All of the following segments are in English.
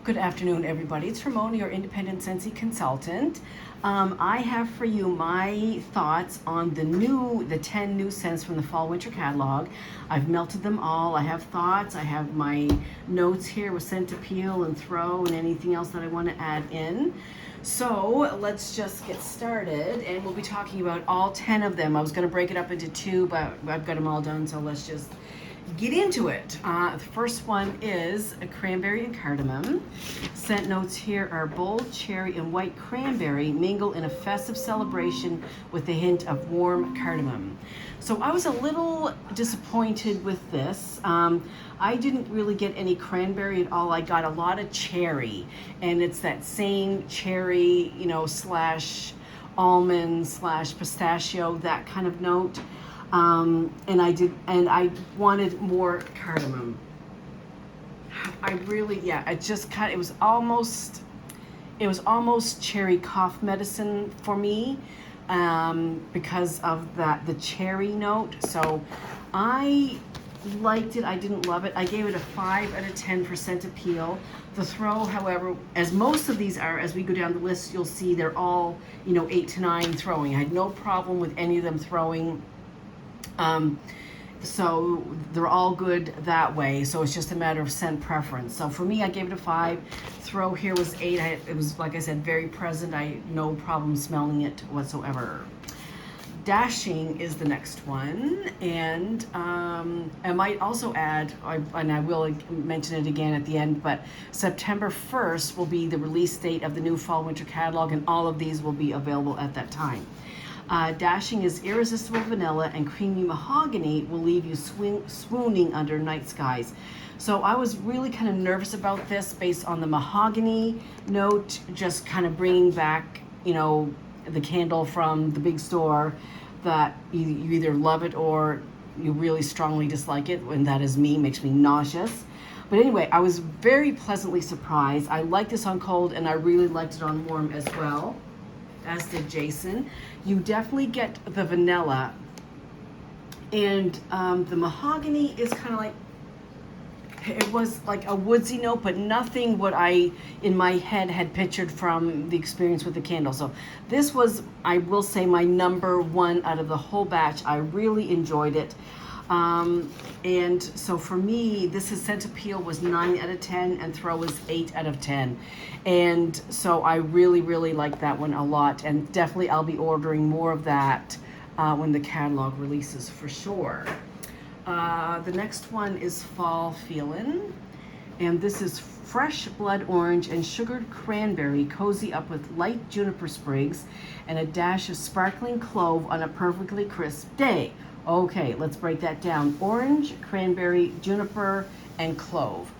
Good afternoon, everybody. It's Ramona, your independent SCENTSY consultant. I have for you my thoughts on the 10 new scents from the Fall Winter catalog. I've melted them all. I have thoughts. I have my notes here with scent appeal and throw and anything else that I want to add in. So let's just get started, and we'll be talking about all 10 of them. I was going to break it up into two, but I've got them all done, so let's just get into it. The first one is a cranberry and cardamom. Scent notes here are bold cherry and white cranberry mingle in a festive celebration with a hint of warm cardamom. So I was a little disappointed with this. I didn't really get any cranberry at all. I got a lot of cherry, and it's that same cherry, slash almond slash pistachio, that kind of note. And I wanted more cardamom. It was almost cherry cough medicine for me, because of the cherry note. So I liked it. I didn't love it. I gave it a 5 out of 10 for scent appeal. The throw, however, as most of these are, as we go down the list, you'll see they're all, 8 to 9 throwing. I had no problem with any of them throwing. So they're all good that way. So it's just a matter of scent preference. So for me, I gave it a 5. Throw here was 8. It was, like I said, very present. I had no problem smelling it whatsoever. Dashing is the next one, and I might also add, and I will mention it again at the end, but September 1st will be the release date of the new Fall Winter catalog, and all of these will be available at that time. Dashing is irresistible vanilla, and creamy mahogany will leave you swooning under night skies. So I was really kind of nervous about this based on the mahogany note, just kind of bringing back, the candle from the big store, that you either love it or you really strongly dislike it, and that is me, makes me nauseous. But anyway, I was very pleasantly surprised. I liked this on cold, and I really liked it on warm as well, as did Jason. You definitely get the vanilla, and the mahogany is kind of like, it was like a woodsy note, but nothing what I, in my head, had pictured from the experience with the candle. So this was, I will say, my number 1 out of the whole batch. I really enjoyed it. And so for me, this is scent appeal was 9 out of 10, and throw was 8 out of 10. And so I really, really like that one a lot. And definitely I'll be ordering more of that when the catalog releases for sure. The next one is Fall Feelin', and this is fresh blood orange and sugared cranberry cozy up with light juniper sprigs and a dash of sparkling clove on a perfectly crisp day. Okay, let's break that down. Orange, cranberry, juniper, and clove.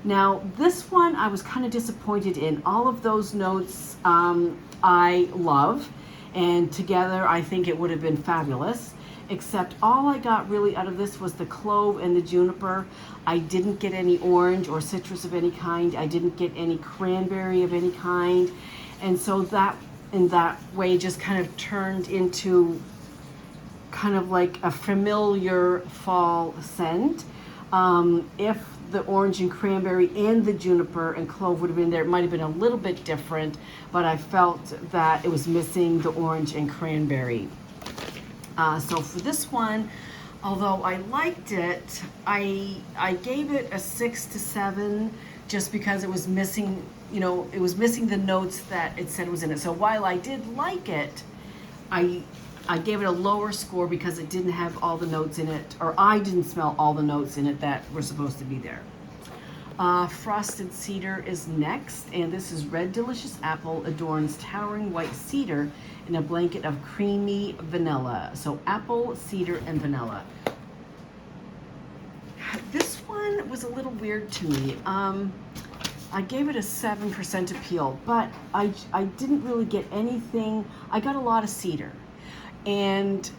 Now, this one I was kind of disappointed in. All of those notes I love, and together I think it would have been fabulous. Except all I got really out of this was the clove and the juniper. I didn't get any orange or citrus of any kind. I didn't get any cranberry of any kind. And so that, in that way, just kind of turned into kind of like a familiar fall scent. If the orange and cranberry and the juniper and clove would have been there, it might have been a little bit different, but I felt that it was missing the orange and cranberry. So for this one, although I liked it, I gave it a 6 to 7, just because it was missing, it was missing the notes that it said was in it. So while I did like it, I gave it a lower score because it didn't have all the notes in it, or I didn't smell all the notes in it that were supposed to be there. Frosted Cedar is next, and this is red delicious apple adorns towering white cedar in a blanket of creamy vanilla. So apple, cedar, and vanilla. This one was a little weird to me. I gave it a 7% appeal, but I didn't really get anything. I got a lot of cedar, and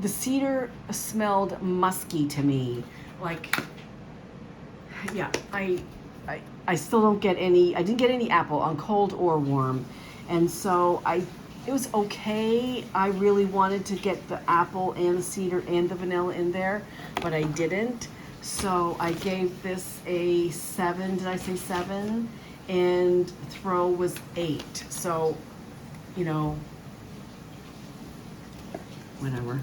the cedar smelled musky to me. Like, yeah, I still don't get any, I didn't get any apple on cold or warm. And so it was okay. I really wanted to get the apple and the cedar and the vanilla in there, but I didn't. So I gave this a 7. Did I say 7? And throw was 8. So, you know, whatever.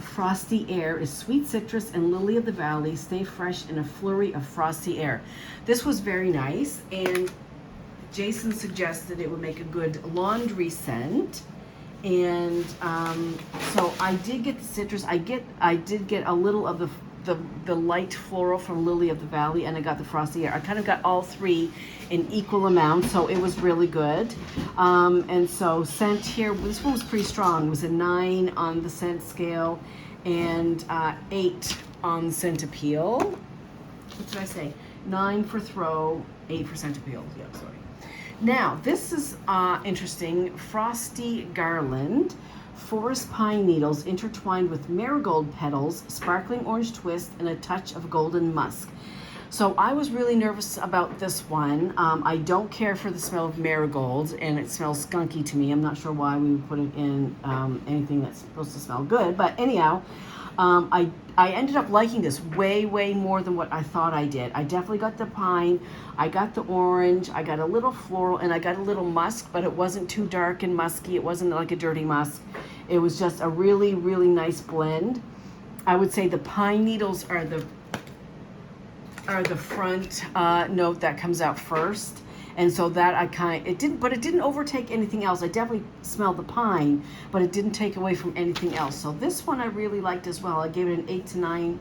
Frosty air is sweet citrus and lily of the valley. Stay fresh in a flurry of frosty air. This was very nice, and Jason suggested it would make a good laundry scent. And so I did get the citrus. I did get a little of the light floral from Lily of the Valley, and I got the frosty air. I kind of got all three in equal amounts, so it was really good. And so scent here, this one was pretty strong. It was a 9 on the scent scale and 8 on the scent appeal. What did I say? 9 for throw, 8 for scent appeal. Yeah, sorry. Now, this is interesting. Frosty Garland, forest pine needles intertwined with marigold petals, sparkling orange twist, and a touch of golden musk. So I was really nervous about this one. I don't care for the smell of marigold, and it smells skunky to me. I'm not sure why we would put it in anything that's supposed to smell good. But anyhow, I ended up liking this way more than what I thought I did. I definitely got the pine, I got the orange, I got a little floral, and I got a little musk, but it wasn't too dark and musky. It wasn't like a dirty musk. It was just a really nice blend. I would say the pine needles are the front note that comes out first. And so that it didn't overtake anything else. I definitely smelled the pine, but it didn't take away from anything else. So this one I really liked as well. I gave it an 8 to 9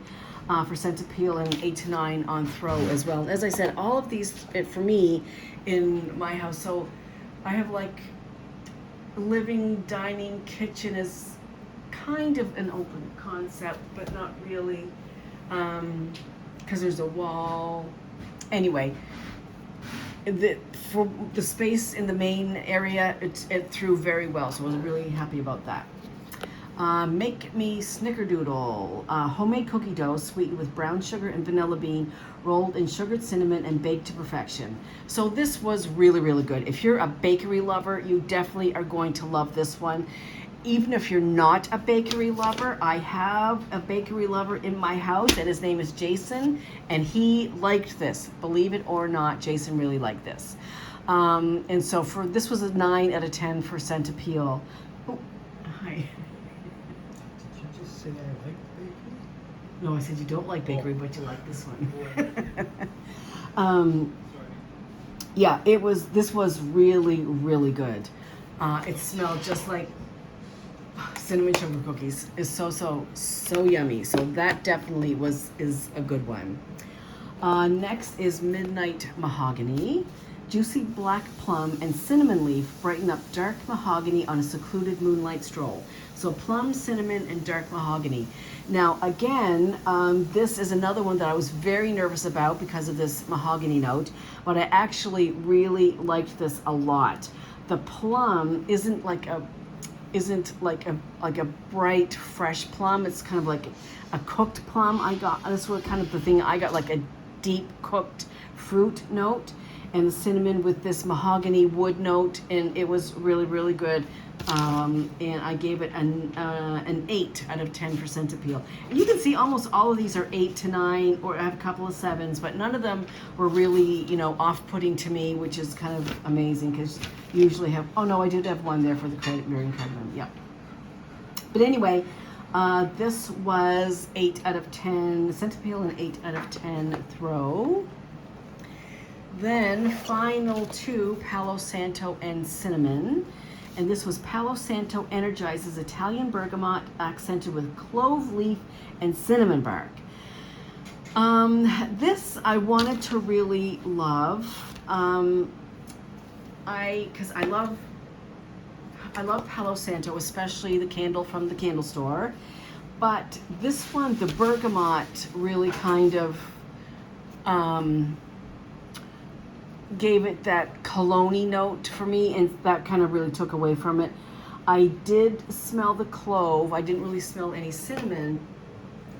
for scent appeal and an 8 to 9 on throw as well. As I said, all of these fit for me in my house. So I have like living, dining, kitchen is kind of an open concept, but not really, because there's a wall. Anyway. For the space in the main area, it threw very well, so I was really happy about that. Make me Snickerdoodle, homemade cookie dough sweetened with brown sugar and vanilla bean, rolled in sugared cinnamon and baked to perfection. So this was really good. If you're a bakery lover, you definitely are going to love this one. Even if you're not a bakery lover, I have a bakery lover in my house, and his name is Jason, and he liked this. Believe it or not, Jason really liked this. And so this was a 9 out of 10 for scent appeal. Oh, hi. Did you just say I like bakery? No, I said you don't like bakery, but you like this one. Yeah, this was really good. It smelled just like cinnamon sugar cookies. Is so yummy. So that definitely is a good one. Next is Midnight Mahogany. Juicy black plum and cinnamon leaf brighten up dark mahogany on a secluded moonlight stroll. So plum, cinnamon, and dark mahogany. Now again, this is another one that I was very nervous about because of this mahogany note, but I actually really liked this a lot. The plum isn't like a bright fresh plum. It's kind of like a cooked plum. That's what kind of the thing I got, like a deep cooked fruit note, and the cinnamon with this mahogany wood note, and it was really good. And I gave it an 8 out of 10 for scent appeal. And you can see almost all of these are 8 to 9, or I have a couple of 7s, but none of them were really, off-putting to me, which is kind of amazing because you usually have, oh no, I did have one there for the Cranberry Cardamom, yeah. But anyway, this was 8 out of 10 scent appeal and 8 out of 10 throw. Then final 2, Palo Santo and cinnamon. And this was Palo Santo Energizes Italian Bergamot accented with clove leaf and cinnamon bark. This I wanted to really love. Because I love Palo Santo, especially the candle from the candle store. But this one, the bergamot, really kind of gave it that cologne-y note for me, and that kind of really took away from it. I did smell the clove. I didn't really smell any cinnamon,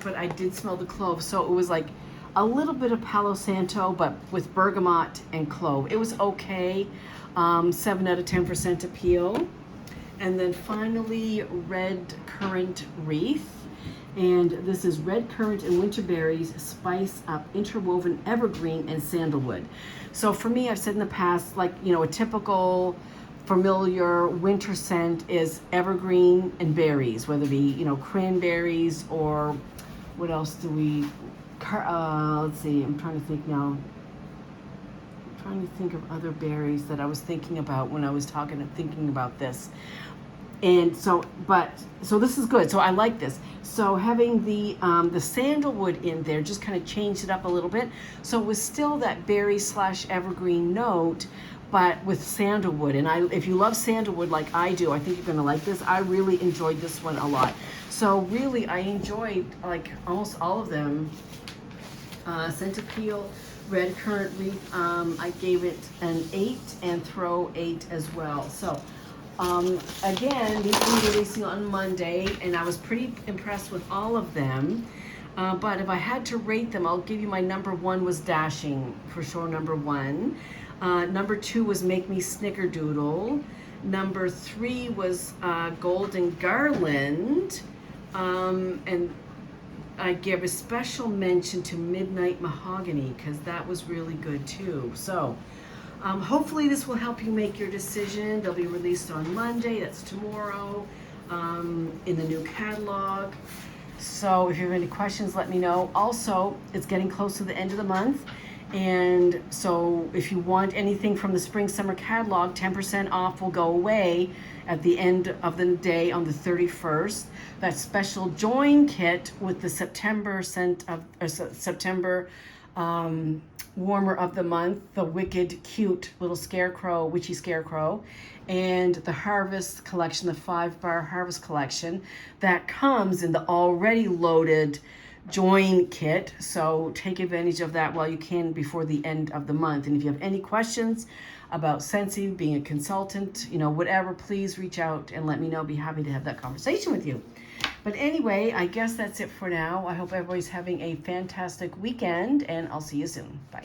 but I did smell the clove. So it was like a little bit of Palo Santo, but with bergamot and clove. It was okay. 7 out of 10 for scent appeal. And then finally, red currant wreath. And this is red currant and winter berries, spice up, interwoven evergreen and sandalwood. So for me, I've said in the past, like, you know, a typical familiar winter scent is evergreen and berries, whether it be, you know, cranberries or what else do we, let's see, I'm trying to think now. I'm trying to think of other berries that I was thinking about when I was thinking about this. And so, so this is good. So I like this. So having the sandalwood in there just kind of changed it up a little bit. So it was still that berry / evergreen note, but with sandalwood. And if you love sandalwood like I do, I think you're gonna like this. I really enjoyed this one a lot. So really, I enjoyed like almost all of them. Scent Appeal, Red Currant Wreath, I gave it an 8 and Throw 8 as well. So again, these will be releasing on Monday, and I was pretty impressed with all of them. But if I had to rate them, I'll give you my number 1 was Dashing, for sure, number 1. Number 2 was Make Me Snickerdoodle. Number 3 was Golden Garland. And I give a special mention to Midnight Mahogany because that was really good too. So hopefully this will help you make your decision. They'll be released on Monday, that's tomorrow, in the new catalog. So if you have any questions, let me know. Also, it's getting close to the end of the month. And so if you want anything from the spring summer catalog, 10% off will go away at the end of the day on the 31st. That special join kit with the September September warmer of the month, the wicked cute little scarecrow, witchy scarecrow, and the harvest collection, the 5-bar harvest collection that comes in the already loaded join kit. So take advantage of that while you can before the end of the month. And if you have any questions about SCENTSY, being a consultant, you know, whatever, please reach out and let me know. Be happy to have that conversation with you. But anyway, I guess that's it for now. I hope everybody's having a fantastic weekend, and I'll see you soon. Bye.